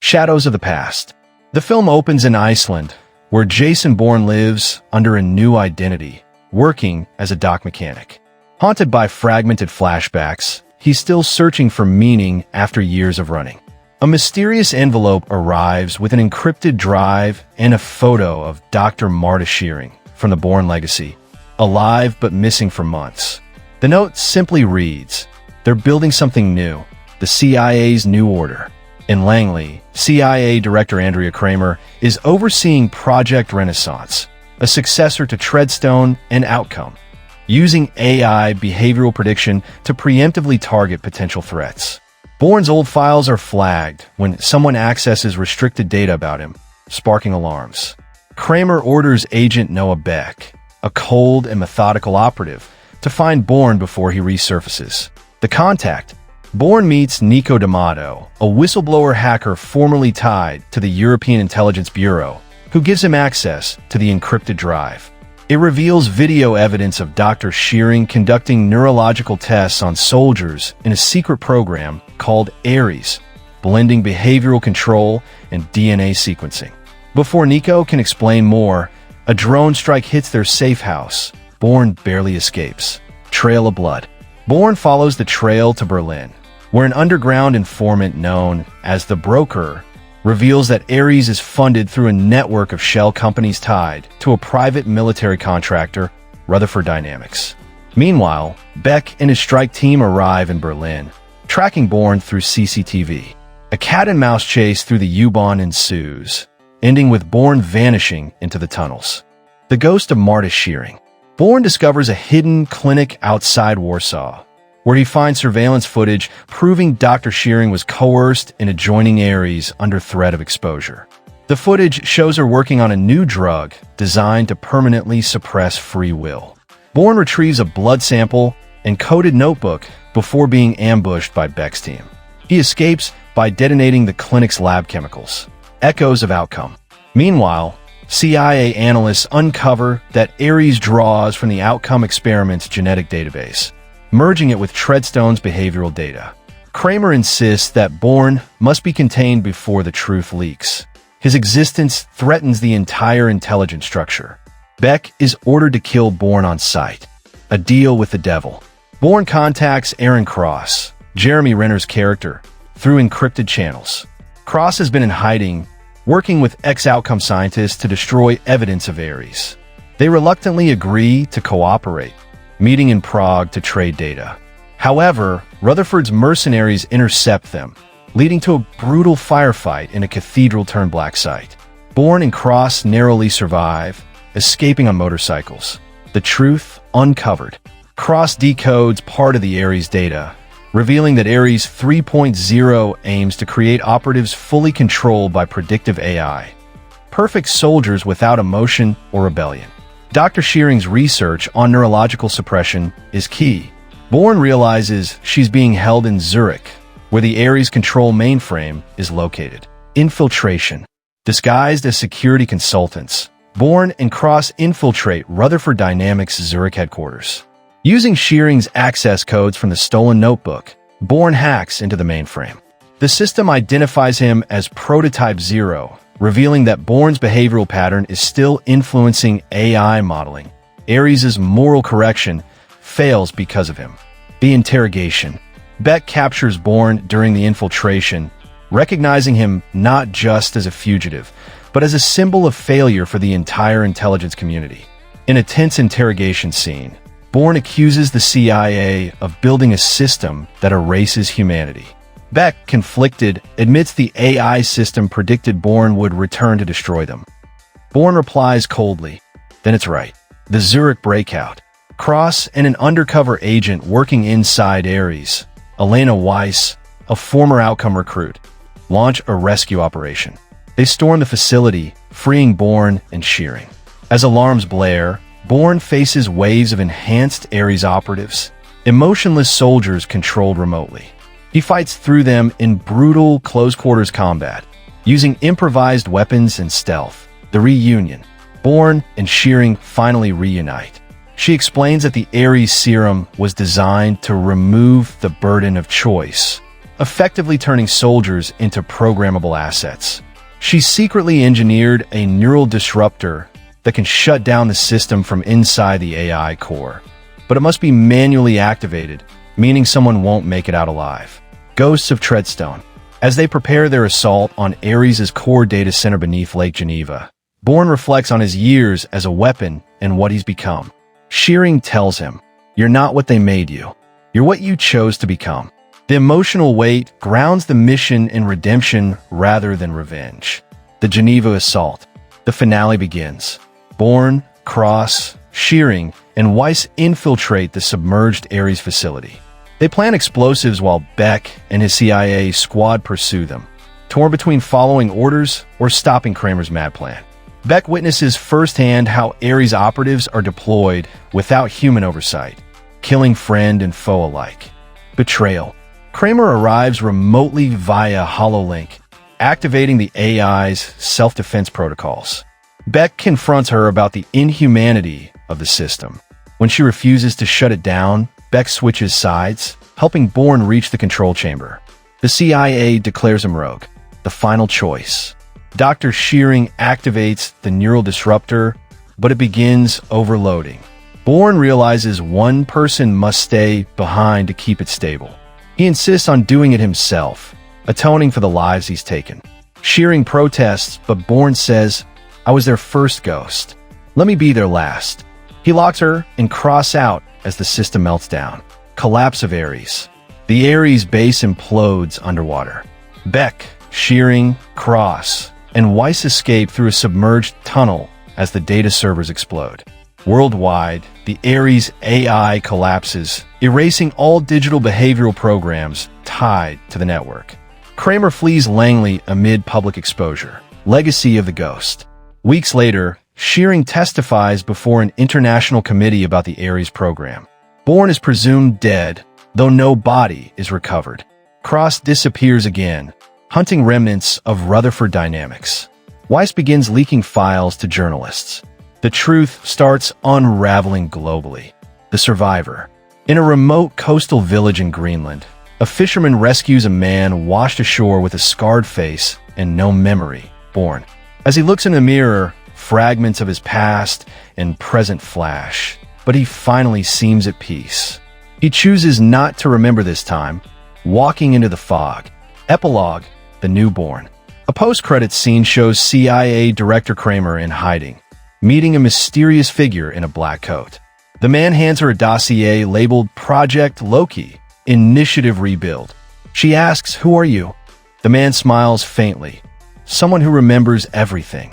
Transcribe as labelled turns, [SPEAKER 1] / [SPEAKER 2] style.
[SPEAKER 1] Shadows of the Past. The film opens in Iceland, where Jason Bourne lives under a new identity, working as a dock mechanic. Haunted by fragmented flashbacks, he's still searching for meaning after years of running. A mysterious envelope arrives with an encrypted drive and a photo of Dr. Marta Shearing from the Bourne legacy, alive but missing for months. The note simply reads, "They're building something new, the CIA's new order." In Langley, CIA Director Andrea Kramer is overseeing Project Renaissance, a successor to Treadstone and Outcome, using AI behavioral prediction to preemptively target potential threats. Bourne's old files are flagged when someone accesses restricted data about him, sparking alarms. Kramer orders Agent Noah Beck, a cold and methodical operative, to find Bourne before he resurfaces. The contact. Bourne meets Nico D'Amato, a whistleblower hacker formerly tied to the European Intelligence Bureau, who gives him access to the encrypted drive. It reveals video evidence of Dr. Shearing conducting neurological tests on soldiers in a secret program called Ares, blending behavioral control and DNA sequencing. Before Nico can explain more, a drone strike hits their safe house. Bourne barely escapes. Trail of blood. Bourne follows the trail to Berlin, where an underground informant known as the Broker reveals that Ares is funded through a network of shell companies tied to a private military contractor, Rutherford Dynamics. Meanwhile, Beck and his strike team arrive in Berlin, tracking Bourne through CCTV. A cat-and-mouse chase through the U-Bahn ensues, ending with Bourne vanishing into the tunnels. The ghost of Marta Shearing. Bourne discovers a hidden clinic outside Warsaw, where he finds surveillance footage proving Dr. Shearing was coerced into joining Ares under threat of exposure. The footage shows her working on a new drug designed to permanently suppress free will. Bourne retrieves a blood sample and coded notebook before being ambushed by Beck's team. He escapes by detonating the clinic's lab chemicals. Echoes of Outcome. Meanwhile, CIA analysts uncover that Ares draws from the Outcome experiment's genetic database, merging it with Treadstone's behavioral data. Kramer insists that Bourne must be contained before the truth leaks. His existence threatens the entire intelligence structure. Beck is ordered to kill Bourne on sight. A deal with the devil. Bourne contacts Aaron Cross, Jeremy Renner's character, through encrypted channels. Cross has been in hiding, working with ex-Outcome scientists to destroy evidence of Ares. They reluctantly agree to cooperate, meeting in Prague to trade data. However, Rutherford's mercenaries intercept them, leading to a brutal firefight in a cathedral-turned-black site. Bourne and Cross narrowly survive, escaping on motorcycles. The truth uncovered. Cross decodes part of the Ares data, revealing that Ares 3.0 aims to create operatives fully controlled by predictive AI. Perfect soldiers without emotion or rebellion. Dr. Shearing's research on neurological suppression is key. Bourne realizes she's being held in Zurich, where the Ares control mainframe is located. Infiltration. Disguised as security consultants, Bourne and Cross infiltrate Rutherford Dynamics' Zurich headquarters. Using Shearing's access codes from the stolen notebook, Bourne hacks into the mainframe. The system identifies him as Prototype 0, revealing that Bourne's behavioral pattern is still influencing AI modeling. Ares' moral correction fails because of him. The interrogation. Beck captures Bourne during the infiltration, recognizing him not just as a fugitive, but as a symbol of failure for the entire intelligence community. In a tense interrogation scene, Bourne accuses the CIA of building a system that erases humanity. Beck, conflicted, admits the AI system predicted Bourne would return to destroy them. Bourne replies coldly, "Then it's right." The Zurich breakout. Cross and an undercover agent working inside Ares, Elena Weiss, a former Outcome recruit, launch a rescue operation. They storm the facility, freeing Bourne and Shearing. As alarms blare, Bourne faces waves of enhanced Ares operatives, emotionless soldiers controlled remotely. He fights through them in brutal close-quarters combat, using improvised weapons and stealth. The reunion. Bourne and Shearing finally reunite. She explains that the Ares serum was designed to remove the burden of choice, effectively turning soldiers into programmable assets. She's secretly engineered a neural disruptor that can shut down the system from inside the AI core. But it must be manually activated, meaning someone won't make it out alive. Ghosts of Treadstone. As they prepare their assault on Ares' core data center beneath Lake Geneva, Bourne reflects on his years as a weapon and what he's become. Shearing tells him, "You're not what they made you. You're what you chose to become." The emotional weight grounds the mission in redemption rather than revenge. The Geneva assault. The finale begins. Bourne, Cross, Shearing, and Weiss infiltrate the submerged Ares facility. They plant explosives while Beck and his CIA squad pursue them, torn between following orders or stopping Kramer's mad plan. Beck witnesses firsthand how Ares operatives are deployed without human oversight, killing friend and foe alike. Betrayal. Kramer arrives remotely via HoloLink, activating the AI's self-defense protocols. Beck confronts her about the inhumanity of the system. When she refuses to shut it down, Beck switches sides, helping Bourne reach the control chamber. The CIA declares him rogue, the final choice. Dr. Shearing activates the neural disruptor, but it begins overloading. Bourne realizes one person must stay behind to keep it stable. He insists on doing it himself, atoning for the lives he's taken. Shearing protests, but Bourne says, "I was their first ghost. Let me be their last." He locks her and Cross out as the system melts down. Collapse of Ares. The Ares base implodes underwater. Beck, Shearing, Cross, and Weiss escape through a submerged tunnel as the data servers explode. Worldwide, the Ares AI collapses, erasing all digital behavioral programs tied to the network. Kramer flees Langley amid public exposure. Legacy of the Ghost. Weeks later, Shearing testifies before an international committee about the Ares program. Bourne is presumed dead, though no body is recovered. Cross disappears again, hunting remnants of Rutherford dynamics. Weiss begins leaking files to journalists. The truth starts unraveling globally. The Survivor. In a remote coastal village in Greenland, a fisherman rescues a man washed ashore with a scarred face and no memory, Bourne. As he looks in a mirror, fragments of his past and present flash, but he finally seems at peace. He chooses not to remember this time, walking into the fog. Epilogue, the newborn. A post-credits scene shows CIA Director Kramer in hiding, meeting a mysterious figure in a black coat. The man hands her a dossier labeled Project Loki, Initiative Rebuild. She asks, "Who are you?" The man smiles faintly. "Someone who remembers everything."